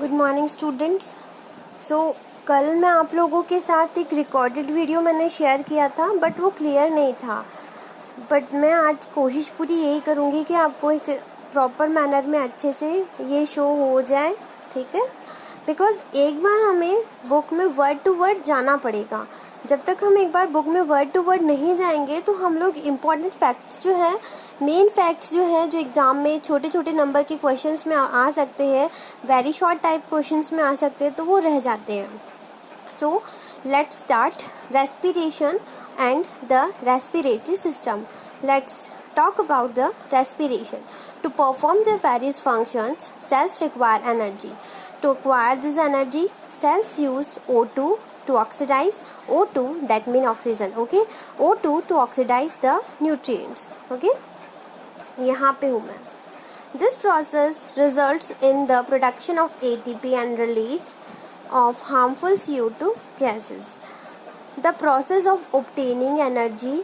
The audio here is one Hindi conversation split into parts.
Good morning students. कल मैं आप लोगों के साथ एक रिकॉर्डेड वीडियो मैंने शेयर किया था, बट वो क्लियर नहीं था। बट मैं आज कोशिश पूरी यही करूँगी कि आपको एक प्रॉपर मैनर में अच्छे से ये शो हो जाए, ठीक है। बिकॉज़ एक बार हमें बुक में वर्ड टू वर्ड जाना पड़ेगा। जब तक हम एक बार बुक में वर्ड टू वर्ड नहीं जाएंगे तो हम लोग इम्पॉर्टेंट फैक्ट्स जो है, मेन फैक्ट्स जो है, जो एग्ज़ाम में छोटे छोटे नंबर के क्वेश्चंस में आ सकते हैं, वेरी शॉर्ट टाइप क्वेश्चंस में आ सकते हैं, तो वो रह जाते हैं। So let's start respiration and the respiratory system. Let's talk about the respiration. To perform the various functions, cells require energy. To acquire this energy, cells use O2 to oxidize O2, that means oxygen, okay? O2 to oxidize the nutrients, okay? यहाँ पे हूँ मैं. This process results in the production of ATP and release of harmful CO2 gases. The process of obtaining energy,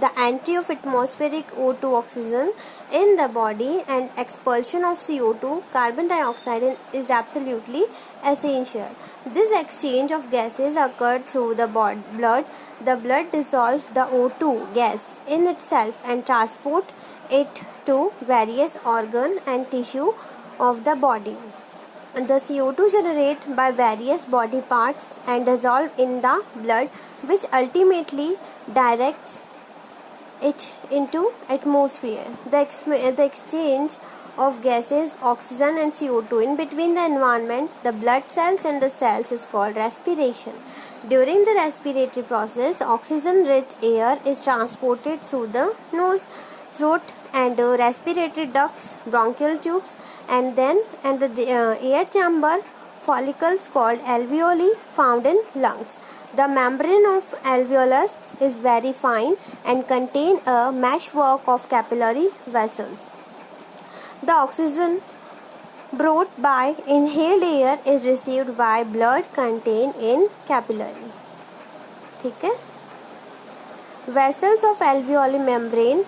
the entry of atmospheric O2 oxygen in the body and expulsion of CO2 carbon dioxide is absolutely essential. This exchange of gases occurs through the blood. The blood dissolves the O2 gas in itself and transport it to various organ and tissue of the body. The CO2 generated by various body parts and dissolved in the blood, which ultimately directs it into atmosphere. The exchange of gases, oxygen and CO2 in between the environment, the blood cells and the cells is called respiration. During the respiratory process, oxygen-rich air is transported through the nose, throat and respiratory ducts, bronchial tubes, and the air chamber follicles called alveoli found in lungs. The membrane of alveolus is very fine and contain a meshwork of capillary vessels. The oxygen brought by inhaled air is received by blood contained in capillary. ठीक है. Vessels of alveoli membrane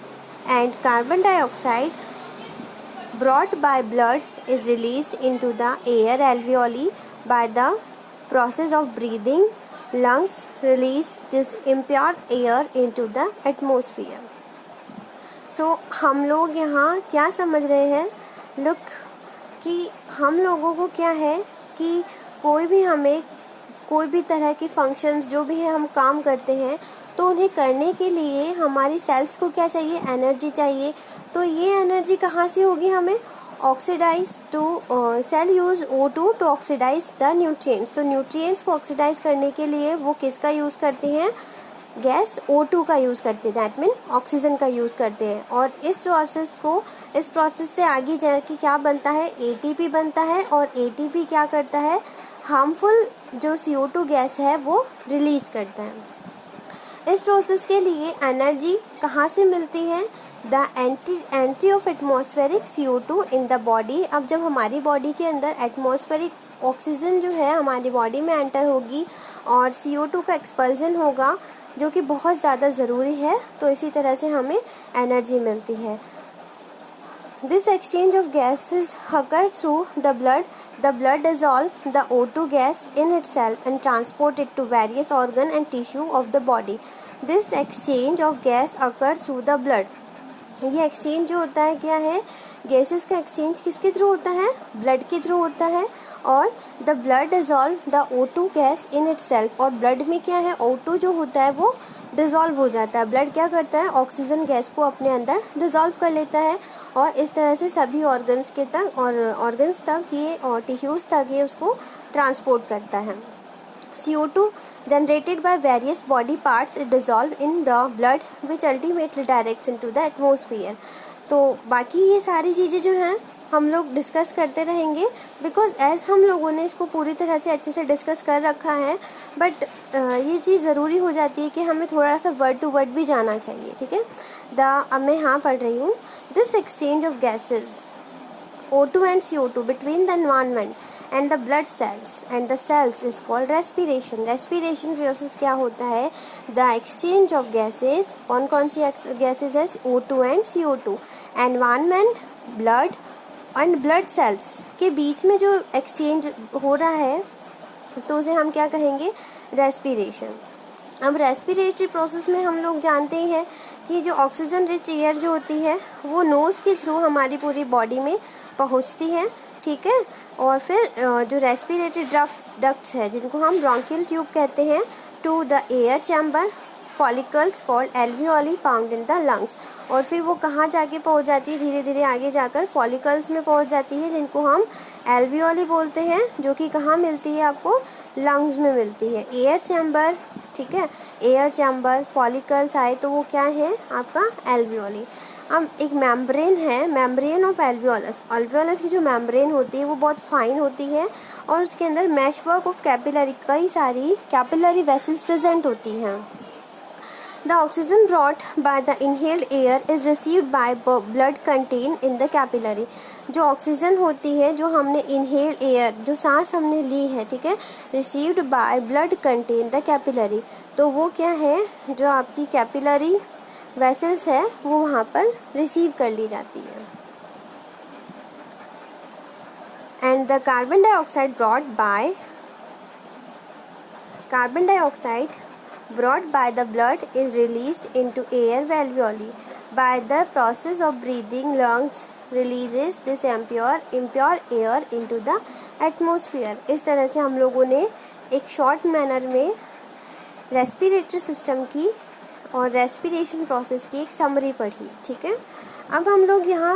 and carbon dioxide brought by blood is released into the air alveoli by the process of breathing. Lungs release this impure air into the atmosphere. So हम लोग यहाँ क्या समझ रहे हैं? Look कि हम लोगों को क्या है कि कोई भी तरह की फंक्शंस जो भी है हम काम करते हैं, तो उन्हें करने के लिए हमारी सेल्स को क्या चाहिए? एनर्जी चाहिए. तो ये एनर्जी कहाँ से होगी? हमें oxidise to cell use O2 to oxidise the nutrients. तो न्यूट्रिएंट्स को ऑक्सीडाइज करने के लिए वो किसका यूज़ करते हैं? गैस O2 का यूज़ करते हैं, दैट मीन ऑक्सीजन का यूज़ करते हैं. और इस प्रोसेस से आगे जाके क्या बनता है? ATP बनता है. और ATP क्या करता है? हार्मफुल जो CO2 गैस है वो रिलीज़ करता है. इस प्रोसेस के लिए एनर्जी कहाँ से मिलती है? The entry of atmospheric CO2 in the body. अब जब हमारी बॉडी के अंदर एटमॉस्फेरिक ऑक्सीजन जो है हमारी बॉडी में एंटर होगी और CO2 का एक्सपल्जन होगा, जो कि बहुत ज़्यादा ज़रूरी है, तो इसी तरह से हमें एनर्जी मिलती है. This exchange of gases occurs through the blood. The blood dissolves the O2 gas in itself and transport it to various organ and tissue of the body. This exchange of gas occurs through the blood. ये एक्सचेंज जो होता है क्या है? गैसेस का एक्सचेंज किसके थ्रू होता है? ब्लड के थ्रू होता है. और the blood dissolve the O2 gas in itself. और ब्लड में क्या है? O2 जो होता है वो डिज़ोल्व हो जाता है. ब्लड क्या करता है? ऑक्सीजन गैस को अपने अंदर डिज़ोल्व कर लेता है और इस तरह से सभी ऑर्गन्स तक ये और टिश्यूज़ तक ये उसको ट्रांसपोर्ट करता है. CO2 generated by various body parts is dissolved in the blood which ultimately directs into the atmosphere. तो बाकी ये सारी चीज़ें जो हैं हम लोग डिस्कस करते रहेंगे, बिकॉज एज हम लोगों ने इसको पूरी तरह से अच्छे से डिस्कस कर रखा है. बट ये चीज़ ज़रूरी हो जाती है कि हमें थोड़ा सा वर्ड टू वर्ड भी जाना चाहिए, ठीक है. अब मैं यहाँ पढ़ रही हूँ. This exchange of gases O2 and CO2 between the environment and the blood cells and the cells is called respiration. Respiration process क्या होता है? The exchange of gases. कौन सी gases है? O2 and CO2. Environment, blood and blood cells के बीच में जो एक्सचेंज हो रहा है तो उसे हम क्या कहेंगे, रेस्पिरेशन। अब रेस्पिरेटरी प्रोसेस में हम लोग जानते ही हैं कि जो ऑक्सीजन रिच एयर जो होती है वो नोज़ के थ्रू हमारी पूरी बॉडी में पहुंचती है, ठीक है। और फिर जो रेस्पिरेटरी डक्ट्स है जिनको हम ब्रोंकियल ट्यूब कहते हैं, to the air chamber follicles called alveoli found in the lungs. और फिर वो कहाँ जाके पहुंच जाती है, धीरे धीरे आगे जाकर फॉलिकल्स में पहुंच जाती है जिनको हम एल्वियोली बोलते हैं, जो कि कहाँ मिलती है आपको, लंग्स में मिलती है। एयर चैम्बर, ठीक है, एयर चैम्बर, फॉलिकल्स आए तो वो क्या है आपका एल्वियोली। अब एक मेम्ब्रेन है, मेम्ब्रेन ऑफ एल्वियोलस। एल्वियोलस की जो मेम्ब्रेन होती है वो बहुत फाइन होती है और उसके अंदर मैशवर्क ऑफ कैपिलरी, कई सारी कैपिलरी वेसल्स प्रेजेंट होती हैं। The oxygen brought by the inhaled air is received by blood contained in the capillary। जो ऑक्सीजन होती है जो हमने इनहेल्ड एयर, जो सांस हमने ली है, ठीक है, received by blood contain the capillary, तो वो क्या है, जो आपकी कैपिलरी वेसल्स है वो वहाँ पर रिसीव कर ली जाती है। And the carbon dioxide brought by the blood is released into air alveoli by the process of breathing. Lungs releases this impure air into the atmosphere। इस तरह से हम लोगों ने एक शॉर्ट मैनर में रेस्पिरेटरी सिस्टम की और रेस्पिरेशन प्रोसेस की एक समरी पढ़ी, ठीक है। अब हम लोग यहाँ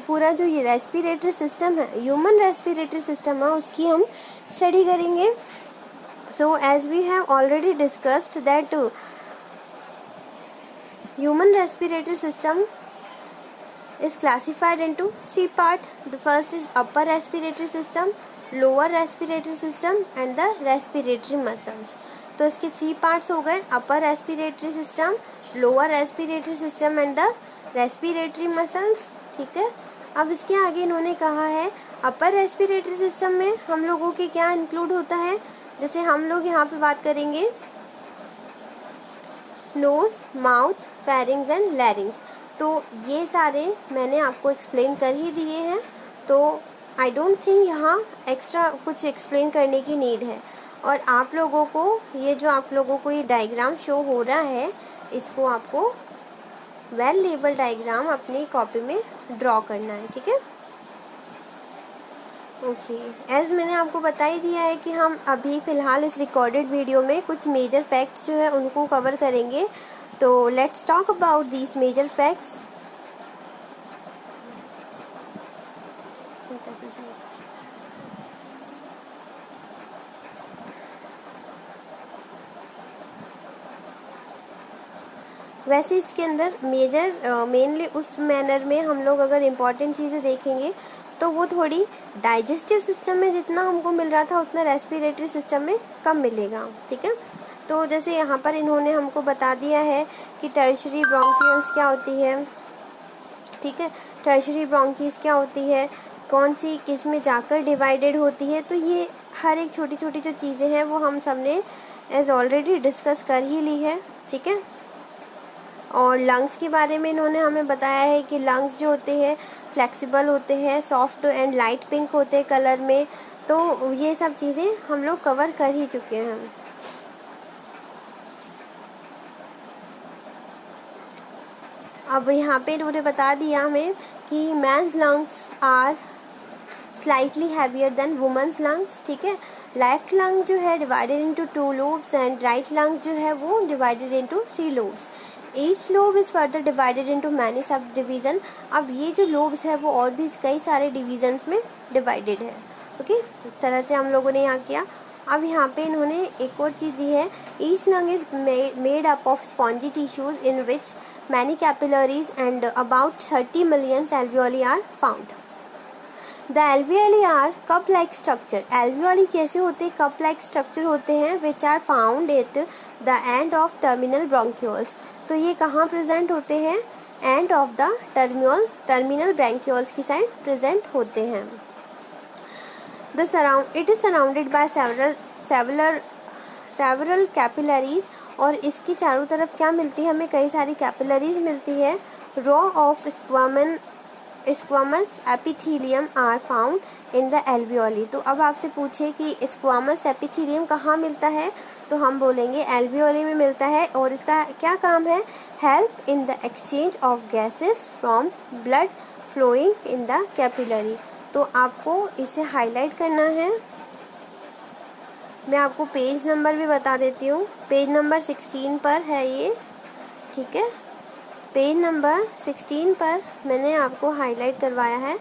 पूरा जो ये रेस्पिरेटरी सिस्टम है, ह्यूमन रेस्पिरेटरी सिस्टम है, उसकी हम स्टडी करेंगे। So as we have already discussed that human respiratory system is classified into three parts. The first is upper respiratory system, lower respiratory system and the respiratory muscles। तो इसके थ्री पार्ट्स हो गए, upper respiratory system, lower respiratory system and the respiratory muscles, ठीक है। अब इसके आगे इन्होंने कहा है अपर रेस्पिरेटरी सिस्टम में हम लोगों के क्या इंक्लूड होता है, जैसे हम लोग यहाँ पे बात करेंगे nose, mouth, pharynx and larynx. तो ये सारे मैंने आपको एक्सप्लेन कर ही दिए हैं, तो आई डोंट थिंक यहाँ एक्स्ट्रा कुछ एक्सप्लेन करने की नीड है। और आप लोगों को ये जो आप लोगों को ये डायग्राम शो हो रहा है, इसको आपको वेल लेबल डायग्राम अपनी कॉपी में ड्रॉ करना है, ठीक है। ओके, एज मैंने आपको बता ही दिया है कि हम अभी फ़िलहाल इस रिकॉर्डेड वीडियो में कुछ मेजर फैक्ट्स जो है उनको कवर करेंगे। तो let's talk about these major facts. वैसे इसके अंदर मेनली उस मैनर में हम लोग अगर इम्पॉर्टेंट चीज़ें देखेंगे तो वो थोड़ी डाइजेस्टिव सिस्टम में जितना हमको मिल रहा था उतना रेस्पिरेटरी सिस्टम में कम मिलेगा, ठीक है। तो जैसे यहाँ पर इन्होंने हमको बता दिया है कि टर्शरी ब्रोंकियल्स क्या होती है, ठीक है, टर्शरी ब्रोंकीज क्या होती है, कौन सी किस में जाकर डिवाइडेड होती है। तो ये हर एक छोटी छोटी जो चीज़ें हैं वो हम सब ने एज ऑलरेडी डिस्कस कर ही ली है, ठीक है। और लंग्स के बारे में इन्होंने हमें बताया है कि लंग्स जो होते हैं फ्लेक्सिबल होते हैं, सॉफ्ट एंड लाइट पिंक होते हैं कलर में। तो ये सब चीज़ें हम लोग कवर कर ही चुके हैं। अब यहाँ पे इन्होंने बता दिया हमें कि man's lungs are slightly heavier than women's lungs, ठीक है। लेफ्ट लंग जो है divided into 2 lobes and right lung जो है वो divided into 3 lobes. Each lobe is further divided into many sub division. अब ये जो लोब्स है वो और भी कई सारे डिवीजन्स में डिवाइडेड है, ओके। इस तरह से हम लोगों ने यहाँ किया। अब यहाँ पे इन्होंने एक और चीज़ दी है, each lung is made up of spongy tissues in which many capillaries and about 30 million alveoli are found. The alveoli are cup like structure. Alveoli कैसे होते हैं, कप लाइक स्ट्रक्चर होते हैं, which are found at the end of terminal bronchioles. तो ये कहाँ प्रेजेंट होते हैं, end of the terminal bronchioles की साइड प्रेजेंट होते हैं। It is surrounded by several capillaries. और इसकी चारों तरफ क्या मिलती है, हमें कई सारी कैपिलरीज मिलती है। Row of squamous epithelium are found in the alveoli. तो अब आपसे पूछे कि स्क्वामस एपिथेलियम कहाँ मिलता है, तो हम बोलेंगे एल्वियोली में मिलता है। और इसका क्या काम है, help in the exchange of gases from blood flowing in the capillary. तो आपको इसे हाईलाइट करना है। मैं आपको पेज नंबर भी बता देती हूँ, पेज नंबर 16 पर है ये, ठीक है। पेज नंबर 16 पर मैंने आपको हाईलाइट करवाया है,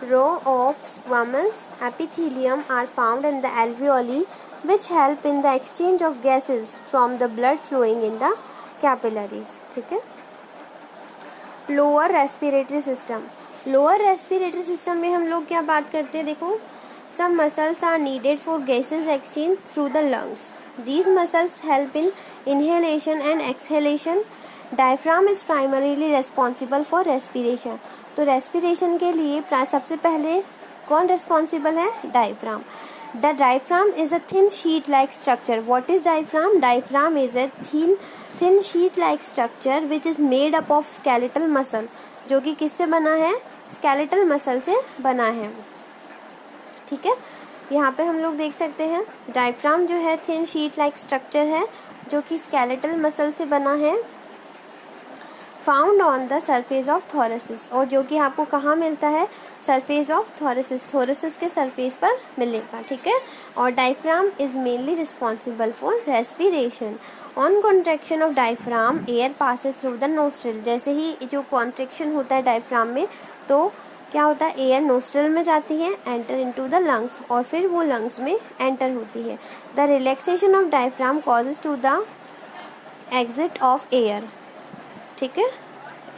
row of squamous epithelium are found in the alveoli which help in the exchange of gases from the blood flowing in the capillaries, ठीक है। Lower respiratory system, lower respiratory system में हम लोग क्या बात करते हैं, देखो, some muscles are needed for gases exchange through the lungs. These muscles help in inhalation and exhalation. Diaphragm is primarily responsible for respiration. तो respiration के लिए सबसे पहले कौन responsible है, diaphragm. The diaphragm is a thin sheet-like structure. What is diaphragm? Diaphragm is a thin sheet-like structure which is made up of skeletal muscle. जो कि किससे बना है, skeletal muscle से बना है, ठीक है। यहाँ पे हम लोग देख सकते हैं डायफ्राम जो है थिन शीट लाइक स्ट्रक्चर है जो कि स्केलेटल मसल से बना है, found on the surface of thoracic, और जो कि आपको कहाँ मिलता है, सरफेस ऑफ थोरेसिस, थोरेसिस के सरफेस पर मिलेगा, ठीक है। और diaphragm is mainly responsible for respiration. On contraction of diaphragm air passes through the nostril. जैसे ही जो कॉन्ट्रैक्शन होता है डायफ्राम में, तो क्या होता है, एयर नोस्ट्रल में जाती है, एंटर इनटू द लंग्स, और फिर वो लंग्स में एंटर होती है। The relaxation of diaphragm causes to the exit of air, ठीक है,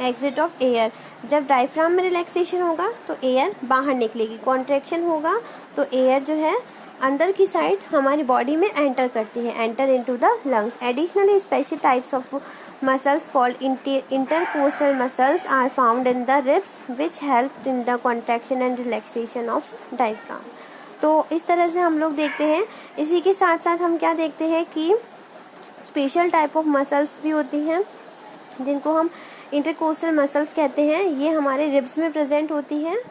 एग्जिट ऑफ एयर। जब डायफ्राम में रिलैक्सेशन होगा तो एयर बाहर निकलेगी, कॉन्ट्रैक्शन होगा तो एयर जो है अंदर की साइड हमारी बॉडी में एंटर करती है, enter into the lungs. Additionally special types of muscles called intercostal muscles are found in the ribs which help in the contraction and relaxation of diaphragm। तो इस तरह से हम लोग देखते हैं। इसी के साथ साथ हम क्या देखते हैं कि स्पेशल टाइप ऑफ मसल्स भी होती हैं जिनको हम इंटरकोस्टल मसल्स कहते हैं। ये हमारे रिब्स में प्रेजेंट होती है,